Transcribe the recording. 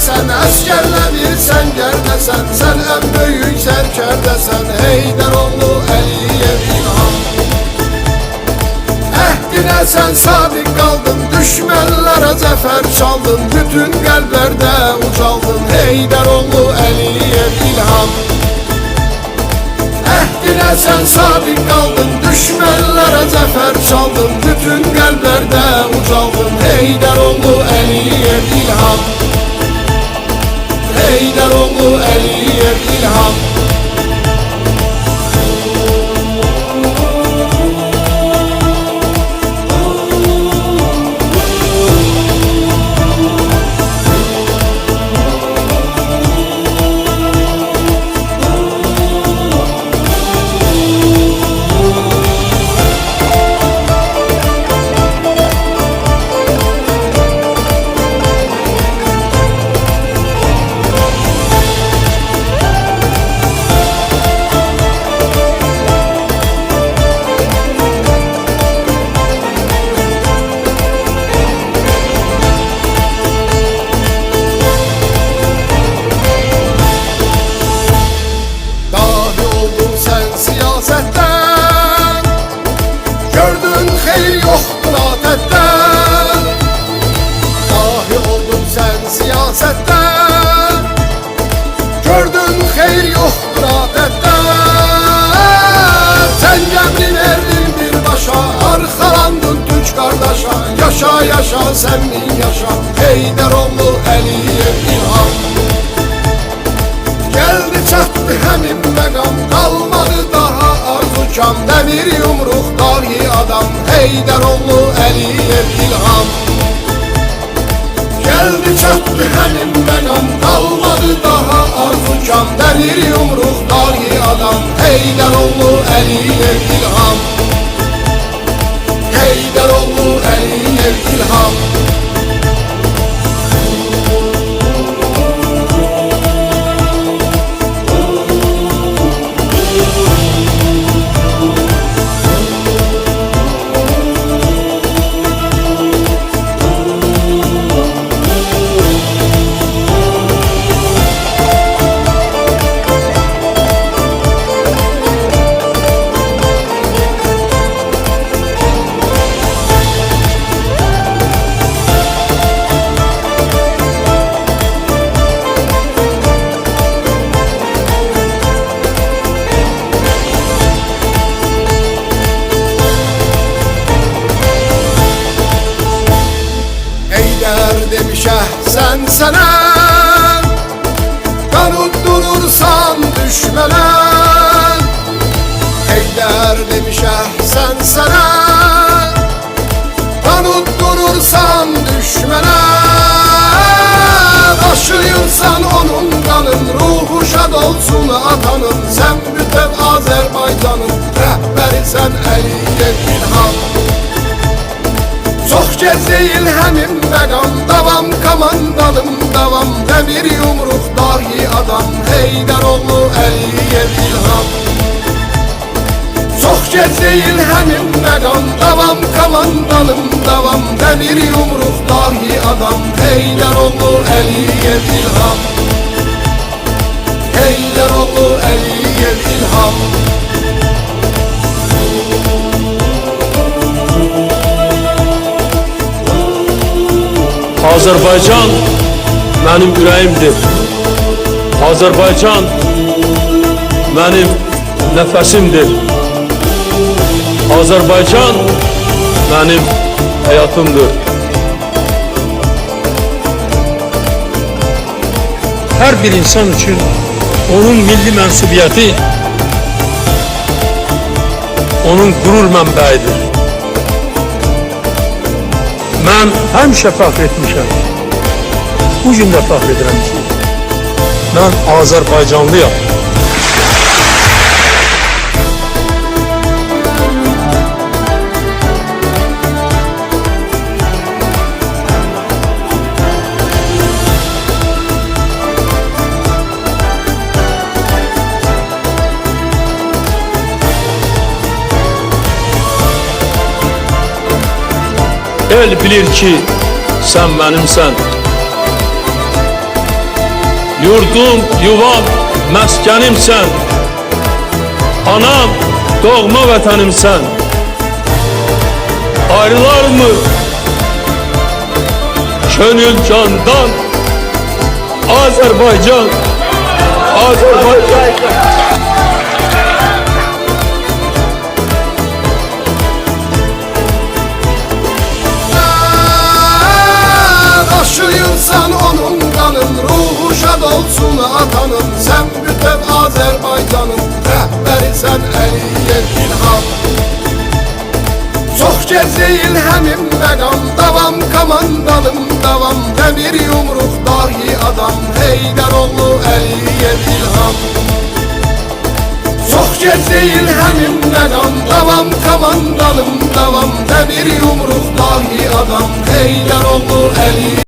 sen, əsgərlə sen gərdəsən, sen en büyük sərkərdəsən, Heydəroğlu Əliyev İlham. Əhdinə sen sadık kaldın, düşmənlərə zəfər çaldın, bütün qəlblərdə ucaldın, Heydəroğlu Əliyev İlham. Əhdinə sen sadık kaldın, düşmənlərə zəfər çaldın, bütün qəlblərdə ucaldın, Heydəroğlu Əliyev İlham. Heydəroğlu Əliyev İlham. Gördün xeyr yoxdur afətdən, dahi oldun sen siyasətdən. Gördün xeyr yoxdur afətdən, sen gəmri verdin birbaşa, arxalandın türk qardaşa, yaşa yaşa sen min yaşa, Heydəroğlu Əliyev İlham. Geldi çatdı həmin məqam, qalmadı daha arzucam, demir yumruq dahi adam, Heydəroğlu Əliyev İlham. Geldi çatdı həmin məqam, qalmadı daha arzucam, demir yumruq dahi adam, Heydəroğlu Əliyev İlham. Heydəroğlu Əliyev İlham. Demişə sən sənə, qanutdurursan düşmənə. Heydər demişə sən sənə, qanutdurursan düşmənə. Daşıyırsan onun qanın, ruhu şad olsun atanın, sən bütöv Azərbaycanın rəhbərisən Əliyev İlham. Çox gec deyil həmin məqam, davam komandanım davam, demir yumruq dahi adam, Heydəroğlu Əliyev İlham. Çox gec deyil həmin məqam, davam komandanım davam, demir yumruq dahi adam, Heydəroğlu Əliyev İlham. Heydəroğlu Əliyev İlham. Azərbaycan mənim ürəyimdir. Azərbaycan mənim nəfəsimdir. Azərbaycan mənim həyatımdır. Hər bir insan üçün onun milli mənsubiyyəti onun qürur mənbəyidir. Mən həmişə fəxr etmişəm. Bugün də fəxr edirəm ki, mən Azərbaycanlıyam. El bilir ki, sən mənimsən. Yurdum, yuvam, məskenimsən. Anam, doğma vətənimsən. Ayrılar mı könül candan? Azərbaycan, Azərbaycan. Taşıyırsan onun kanın, ruhu şad olsun atanın. Sen bütün Azerbaycan'ın rehberisən Əliyev İlham. Çox gec değil həmin məqam, davam komandanım davam. Demir yumruq dahi adam, Heydəroğlu Əliyev İlham. Çox gec değil həmin məqam, davam komandanım davam. Demir yumruq dahi adam, Heydəroğlu Əliyev